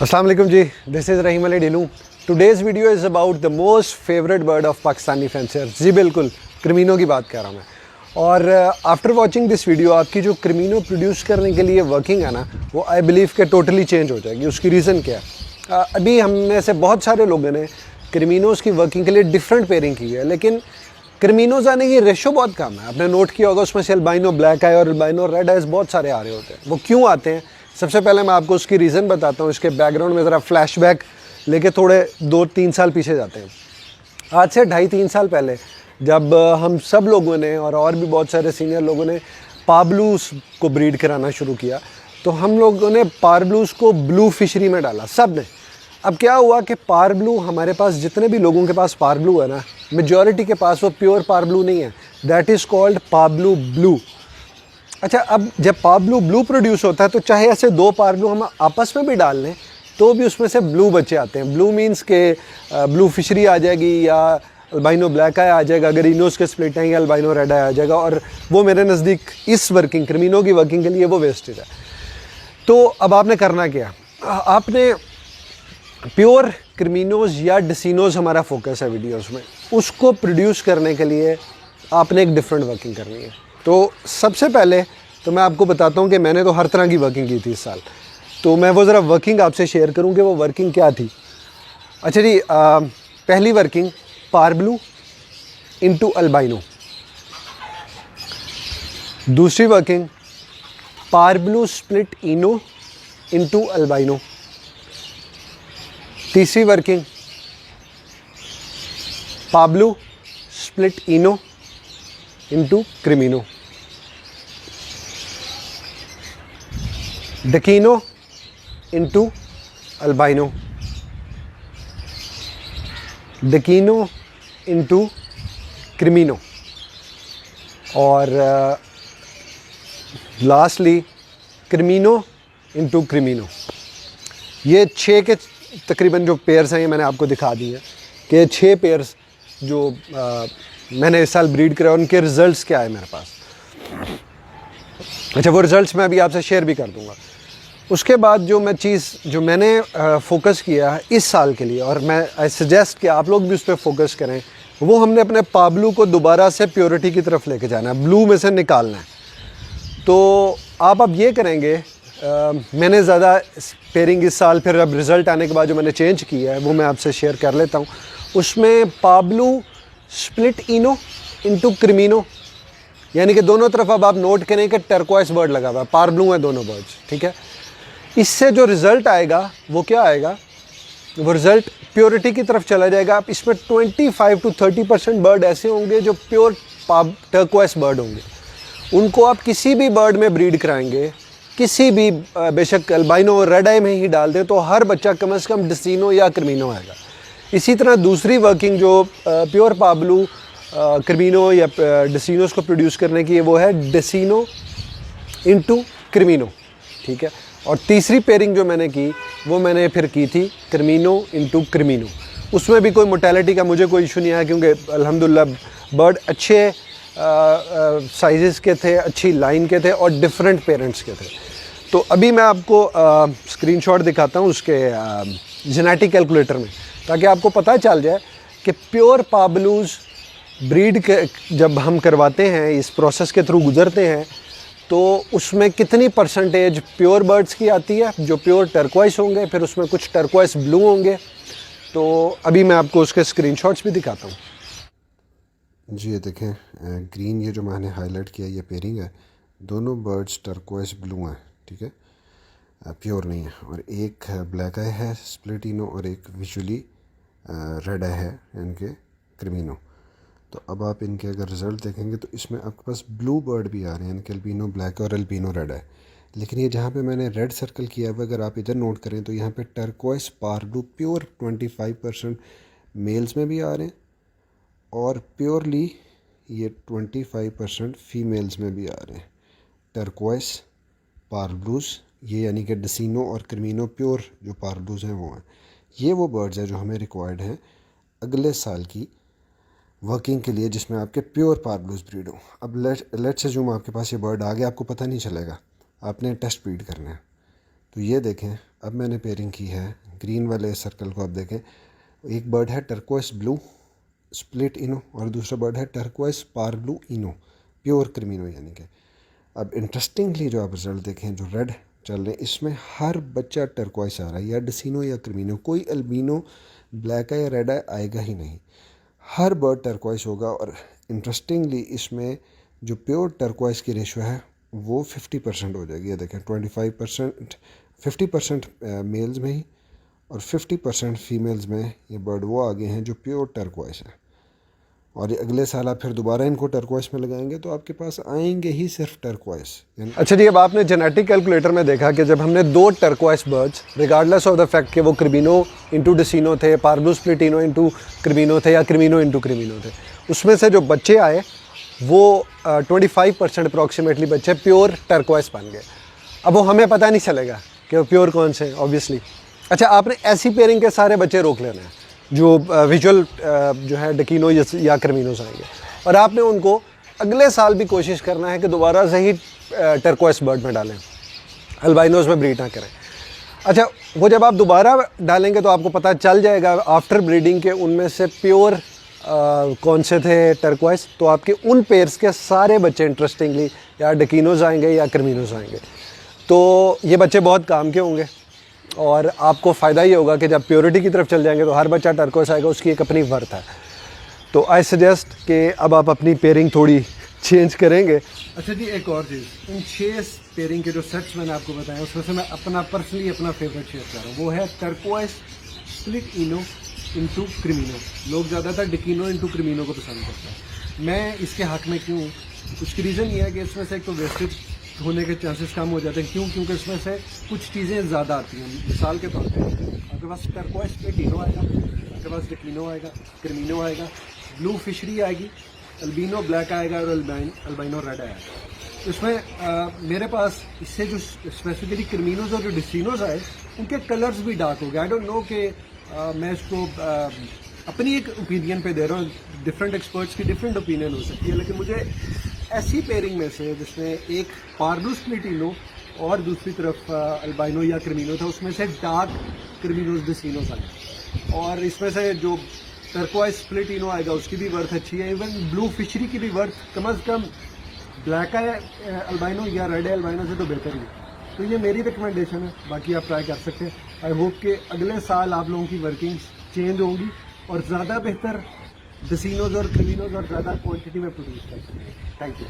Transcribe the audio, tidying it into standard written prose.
अस्सलाम वालेकुम जी, this is Rahim Ali Dhillu. Today's video is about the most favourite bird of Pakistani fancier. जी बिल्कुल, क्रिमिनो की बात कर रहा हूँ मैं। और आफ्टर वाचिंग दिस वीडियो आपकी जो क्रिमिनो प्रोड्यूस करने के लिए वर्किंग है ना, वो आई बिलीव के टोटली चेंज हो जाएगी। उसकी रीज़न क्या है? अभी हमने से बहुत सारे लोगों ने क्रिमिनोज़ की वर्किंग के लिए डिफरेंट पेयरिंग की है, लेकिन क्रिमिनोज़ आने की रेशो बहुत कम है। आपने नोट किया होगा उसमें से अल्बाइनो ब्लैक आई और अल्बाइनो रेड आइज बहुत सारे आ रहे होते हैं। वो क्यों आते हैं? सबसे पहले मैं आपको उसकी रीज़न बताता हूँ। इसके बैकग्राउंड में ज़रा फ्लैशबैक लेके थोड़े 2-3 साल पीछे जाते हैं। आज से 2.5-3 साल पहले जब हम सब लोगों ने और भी बहुत सारे सीनियर लोगों ने पाब्लूस को ब्रीड कराना शुरू किया, तो हम लोगों ने पाब्लूस को ब्लू फिशरी में डाला, सब ने। अब क्या हुआ कि पारब्लू, हमारे पास जितने भी लोगों के पास पारब्लू है ना, मेजॉरिटी के पास वो प्योर पारब्लू नहीं है। That is called parblue blue. अच्छा, अब जब पाब्लू ब्लू प्रोड्यूस होता है तो चाहे ऐसे दो पाब्लू हम आपस में भी डाल लें तो भी उसमें से ब्लू बच्चे आते हैं। ब्लू मीन्स के ब्लू फिशरी आ जाएगी या अल्बाइनो ब्लैक आई आ जाएगा, अगर इनोस के स्प्लिट हैं, या अल्बाइनो रेड आई आ जाएगा। और वो मेरे नज़दीक इस वर्किंग क्रिमिनो की वर्किंग के लिए वो वेस्टेज है। तो अब आपने करना क्या? आपने प्योर क्रिमिनोज या डिसिनोज हमारा फोकस है वीडियोस में, उसको प्रोड्यूस करने के लिए आपने एक डिफरेंट वर्किंग करनी है। तो सबसे पहले तो मैं आपको बताता हूँ कि मैंने तो हर तरह की वर्किंग की थी इस साल, तो मैं वो ज़रा वर्किंग आपसे शेयर करूँ कि वो वर्किंग क्या थी। अच्छा जी, पहली वर्किंग पारब्लू इनटू अल्बाइनो। दूसरी working parblue split ino into albino. तीसरी working parblue split ino into creamino. डकीनो इनटू अल्बाइनो। डकीनो इनटू क्रिमिनो। और लास्टली क्रिमिनो इनटू क्रिमिनो। ये 6 के तकरीबन जो पेयर्स हैं, ये मैंने आपको दिखा दी है कि 6 पेयर्स जो मैंने इस साल ब्रीड कराए, उनके रिज़ल्ट्स क्या है मेरे पास। अच्छा, वो रिज़ल्ट्स मैं अभी आपसे शेयर भी कर दूंगा। उसके बाद जो मैंने फोकस किया है इस साल के लिए, और मैं आई सजेस्ट कि आप लोग भी उस पर फोकस करें, वो हमने अपने पाब्लू को दोबारा से प्योरिटी की तरफ लेके जाना है, ब्लू में से निकालना है। तो आप अब ये करेंगे, मैंने ज़्यादा पेयरिंग इस साल, फिर अब रिज़ल्ट आने के बाद जो मैंने चेंज किया है वो मैं आपसे शेयर कर लेता हूँ। उसमें पाब्लू स्प्लिट इनो इनटू क्रिमिनो, यानी कि दोनों तरफ अब आप नोट करें कि टर्कोइस बर्ड लगा हुआ है, पारब्लू है दोनों बर्ड्स, ठीक है। इससे जो रिज़ल्ट आएगा वो क्या आएगा? वो रिज़ल्ट प्योरिटी की तरफ चला जाएगा। आप इसमें 25 to 30% बर्ड ऐसे होंगे जो प्योर टर्कोइस बर्ड होंगे। उनको आप किसी भी बर्ड में ब्रीड कराएंगे, किसी भी, बेशक अल्बाइनो और रेड आई में ही डाल दें, तो हर बच्चा कम से कम डिसिनो या क्रिमिनो आएगा। इसी तरह दूसरी वर्किंग जो प्योर पाब्लू क्रिमिनो या डिसिनोस को प्रोड्यूस करने की है, वो है डिसिनो इनटू क्रिमिनो, ठीक है। और तीसरी पेयरिंग जो मैंने की वो मैंने फिर की थी क्रिमिनो इनटू क्रिमिनो। उसमें भी कोई मोर्टेलिटी का मुझे कोई इशू नहीं आया, क्योंकि अल्हम्दुलिल्लाह बर्ड अच्छे साइज़ के थे, अच्छी लाइन के थे और डिफरेंट पेरेंट्स के थे। तो अभी मैं आपको स्क्रीनशॉट दिखाता हूँ उसके जेनेटिक कैलकुलेटर में, ताकि आपको पता चल जाए कि प्योर पाब्लूज़ ब्रीड के जब हम करवाते हैं, इस प्रोसेस के थ्रू गुजरते हैं, तो उसमें कितनी परसेंटेज प्योर बर्ड्स की आती है जो प्योर टर्कोइस होंगे, फिर उसमें कुछ टर्कोइस ब्लू होंगे। तो अभी मैं आपको उसके स्क्रीनशॉट्स भी दिखाता हूँ। जी ये देखें, ग्रीन ये जो मैंने हाईलाइट किया ये पेयरिंग है। दोनों बर्ड्स टर्कोइस ब्लू हैं, ठीक है, प्योर नहीं है। और एक ब्लैक आई है स्प्लिटिनो और एक विजुअली रेड आई है इनके क्रिमिनो। तो अब आप इनके अगर रिज़ल्ट देखेंगे तो इसमें आपके पास ब्लू बर्ड भी आ रहे हैं, इनके अल्बिनो ब्लैक और अल्बिनो रेड है। लेकिन ये जहाँ पे मैंने रेड सर्कल किया हुआ, अगर आप इधर नोट करें तो यहाँ पे टर्कोइस पारब्लू प्योर 25% मेल्स में भी आ रहे हैं, और प्योरली ये 25% फीमेल्स में भी आ रहे हैं। टर्कोइस पारब्लूज़, ये यानी कि डिसिनो और क्रिमिनो प्योर जो पारब्लूज़ हैं वो हैं। ये वो बर्ड्स हैं जो हमें रिक्वायर्ड हैं अगले साल की वर्किंग के लिए, जिसमें आपके प्योर पारब्लूज़ ब्रीड हो। अब लेट्स अज्यूम आपके पास ये बर्ड आ गया, आपको पता नहीं चलेगा, आपने टेस्ट ब्रीड करना है। तो ये देखें, अब मैंने पेयरिंग की है ग्रीन वाले सर्कल को। आप देखें, एक बर्ड है टर्कोइस ब्लू स्प्लिट इनो और दूसरा बर्ड है टर्कोइस पार ब्लू इनो प्योर क्रिमिनो यानी कि। अब इंटरेस्टिंगली जो आप रिजल्ट देखें, जो रेड चल रहे हैं, इसमें हर बच्चा टर्कोइस आ रहा है, या डिसिनो या क्रिमिनो। कोई अल्बिनो ब्लैक है या रेड है आएगा ही नहीं, हर बर्ड टर्कोइस होगा। और इंटरेस्टिंगली इसमें जो प्योर टर्कोइस की रेशो है वो 50% हो जाएगी। ये देखें, 25% 50% मेल्स में ही और 50% फीमेल्स में ये बर्ड वो आगे हैं जो प्योर टर्कोइस है। और ये अगले साल आप फिर दोबारा इनको टर्कोइस में लगाएंगे तो आपके पास आएंगे ही सिर्फ टर्कोइस। अच्छा जी, अब आपने जेनेटिक कैलकुलेटर में देखा कि जब हमने 2 turquoise birds regardless of the fact कि वो क्रिमिनो इंटू डिसिनो थे, पार्ब्लू स्प्लिटिनो इंटू क्रिमिनो थे या क्रिमिनो इंटू क्रिमिनो थे, उसमें से जो बच्चे आए वो 25% अप्रॉक्सीमेटली बच्चे प्योर टर्कोइस बन गए। अब वो हमें पता नहीं चलेगा कि वो प्योर कौन से ऑब्वियसली। अच्छा, आपने ऐसी पेयरिंग के सारे बच्चे रोक लेने हैं जो विजुअल जो है डकीनो या क्रिमिनोस आएंगे, और आपने उनको अगले साल भी कोशिश करना है कि दोबारा से ही टर्कोइस बर्ड में डालें, अल्बाइनोस में ब्रीड ना करें। अच्छा, वो जब आप दोबारा डालेंगे तो आपको पता चल जाएगा आफ्टर ब्रीडिंग के उनमें से प्योर कौन से थे टर्कोइस। तो आपके उन पेयर्स के सारे बच्चे इंटरेस्टिंगली या डकीनोस आएंगे या क्रिमिनोस आएंगे। तो ये बच्चे बहुत काम के होंगे और आपको फ़ायदा ये होगा कि जब प्योरिटी की तरफ चल जाएंगे तो हर बच्चा टर्कोइस आएगा, उसकी एक अपनी वर्थ है। तो आई सजेस्ट कि अब आप अपनी पेयरिंग थोड़ी चेंज करेंगे। अच्छा जी, एक और चीज़, इन 6 पेयरिंग के जो सेट्स मैंने आपको बताया उसमें से मैं अपना पर्सनली अपना फेवरेट शेयर कर रहा हूँ, वो है टर्कोइस स्प्लिट इनो इंटू क्रिमिनो। लोग ज़्यादातर डिकिनो इंटू क्रिमिनो को पसंद करते हैं। मैं इसके हक़ में क्यों? उसकी रीज़न ये है कि इसमें से एक तो वेस्टेज होने के चांसेस कम हो जाते हैं। क्यों? क्योंकि इसमें से कुछ चीज़ें ज़्यादा आती हैं। मिसाल के तौर पे आपके पास टर्कोइस स्प्लिट इनो आएगा, आपके पास डिकिनो आएगा, क्रिमिनो आएगा, ब्लू फिशरी आएगी, अल्बिनो ब्लैक आएगा और अल्बाइनो रेड आएगा। इसमें मेरे पास इससे जो स्पेसिफिकली क्रिमिनोज और जो डिसिनोज आए उनके कलर्स भी डार्क हो गए। आई डोंट नो कि मैं इसको अपनी एक ओपिनियन पे दे रहा हूँ, डिफरेंट एक्सपर्ट्स की डिफरेंट ओपिनियन हो सकती है, लेकिन मुझे ऐसी पेयरिंग में से जिसमें एक पार्ब्लू स्प्लिटिनो और दूसरी तरफ अल्बाइनो या क्रिमिनो था, उसमें से डार्क क्रिमिनोज डिसिनोज आए। और इसमें से जो टर्कोइस स्प्लिटिनो आएगा उसकी भी वर्थ अच्छी है, इवन ब्लू फिशरी की भी वर्थ कम अज़ कम ब्लैक है अल्बाइनो या रेड है अल्बाइनो से तो बेहतर ही। तो ये मेरी रिकमेंडेशन है, बाकी आप ट्राई कर सकते हैं। आई होप कि अगले साल आप लोगों की वर्किंग्स चेंज होंगी और ज़्यादा बेहतर डिसिनोज और क्रिमिनोज और ज़्यादा क्वांटिटी में प्रोड्यूस कर सकते हैं। Thank you.